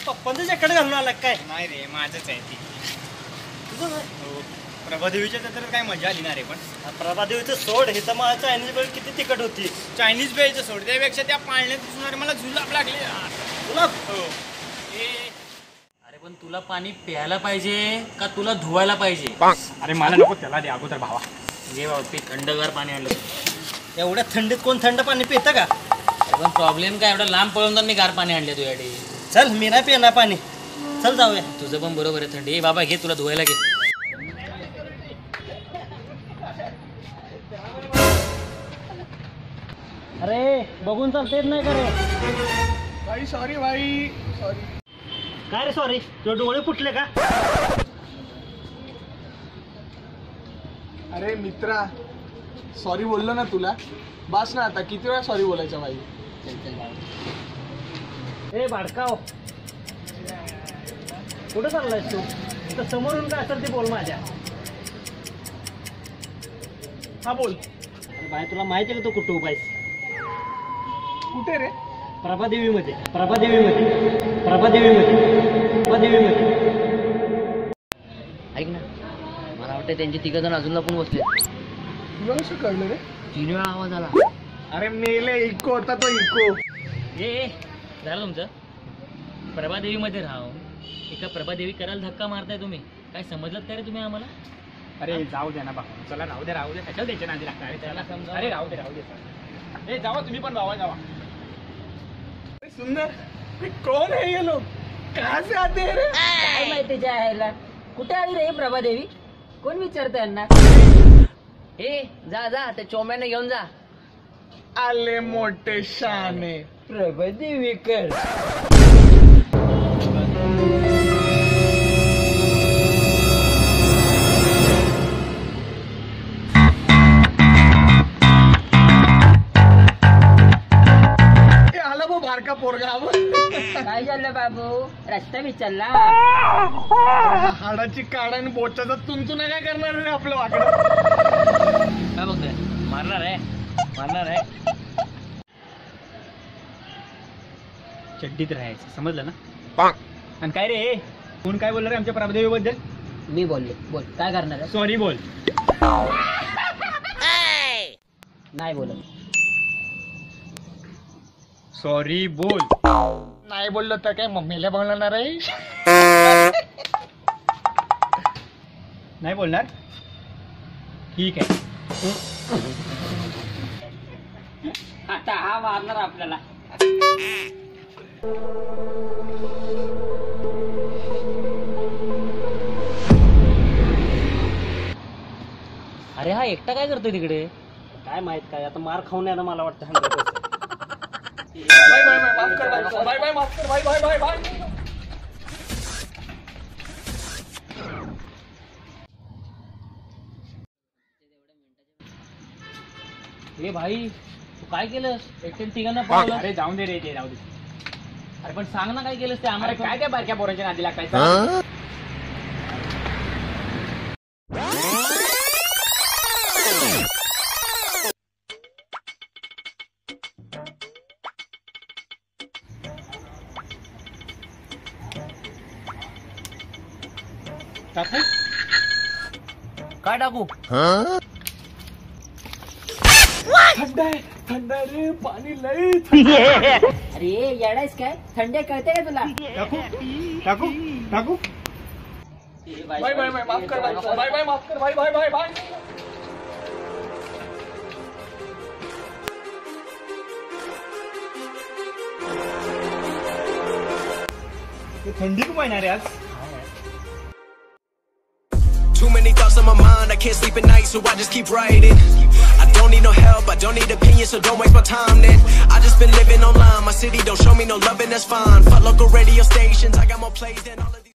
पप्पांचं jacket घालून आला काय? नाही रे, माझंच आहे ती. तुझं काय? हो, प्रभादेवीच्या तर काय मजा आली ना रे. पण प्रभादेवीचं सोड, हे तर मला चायनीज बेळ किती तिखट होती. चायनीज बेळचं सोड, त्यापेक्षा त्या पाळण्यात दिसणारे मला जुलाब लागले तुला हो. अरे पण तुला पाणी प्यायला पाहिजे का तुला धुवायला पाहिजे? अरे मला नको, त्याला दे अगोदर भावा. घे बाबा, ते थंडगार पाणी आणलं. एवढ्या थंडीत कोण थंड पाणी पितं का? पण प्रॉब्लेम काय, एवढं लांब पळून तर मी गार पाणी आणले तुझ्याकडे. चल मी नाही पिणार पाणी, चल जाऊया. तुझं पण बरोबर आहे, थंडी. बाबा घे, तुला धुवायला घे. अरे बघून चालतेच नाही का रे? भाई सॉरी भाई, सॉरी. काय रे सॉरी? तुझे डोळे फुटले का? अरे मित्रा, सॉरी बोललो ना तुला, बस ना आता. किती वेळा सॉरी बोलायचं भाई? ए बाडकाव, कुठं चाललायस तू? इथं समोरून काय असेल ते बोल माझ्या. हा बोल. अरे बाय, तुला माहिती आहे का तू कुठं उपायस? कुठे रे? प्रभादेवीमध्ये, प्रभादेवीमध्ये, प्रभादेवीमध्ये, प्रभादेवीमध्ये. ऐक ना, मला वाटतं त्यांचे तिघ जण अजूनला पण बसले. तुला कसं कळलं रे? 3 वेळा आवाज आला. अरे मेले, इको होता तो, इको. ए झालं तुमचं. प्रभादेवीमध्ये राहा, एका प्रभादेवी करायला धक्का मारताय तुम्ही. काय समजलं का रे तुम्ही आम्हाला? अरे जाऊ दे ना भावा, चला राहू दे कशाला द्यायच्या नादी लागतात? अरे त्याला समजा. अरे राहू दे ए जावा तुम्ही पण, भावा जावा. सुंदर, कौन है ये लोग? कहाँ से आते हैं रे? काय माहिती जायला कुठे आली रे प्रभादेवी? कोण विचारतं यांना? ए जा जा, त्या चोम्याने घेऊन जा. आले मोठे शाने. प्रभादेवी कर. बारका पोरगा. काय झालं बाबू? रस्ता विचारला? हाडाची काढा आणि बोटाचा तुमचं काय करणार रे आपलं वाकडं? काय बघतोय? मारणार आहे, मारणार आहे. चड्डीत राहायचं, समजलं ना? आणि काय रे, कोण काय बोलणार रे आमच्या प्रभादेवी बद्दल? मी बोलले. बोल, काय करणार आहे? सॉरी बोल. नाही बोलत. सॉरी बोल. नाही बोललो तर काय मम्मीला बोलणार आहे? नाही बोलणार? ठीक आहे. आता हा मारणार आपल्याला. अरे हा एकटा काय करतोय तिकडे? काय माहित काय, आता मार खाऊन यानं मला वाटतं 100%. बाय बाय बाय, माफ कर बाय बाय बाय, माफ कर बाय बाय बाय बाय. ए भाई, तू काय केलंस? एकट्याने तिघांना पळवलं. अरे जाऊन दे रे, ते जाऊ दे. अरे पण सांग ना काय केलंस ते आम्हाला. अरे काय त्या बारक्या पोरांच्या नादी लागताय? टाकू? काय टाकू? थंड रे, पाणी लई. अरे येडायस काय? थंडी कळते का तुला? टाकू टाकू. बाय बाय बाय, माफ कर बाय बाय बाय, माफ कर बाय बाय बाय बाय. थंडी खूप आहे ना रे आज. Too many thoughts on my mind, I can't sleep at night, so I just keep writing. I don't need no help, I don't need opinions, so don't waste my time then. I just been living online, my city don't show me no love and that's fine. Fuck local radio stations, I got more plays than all of these.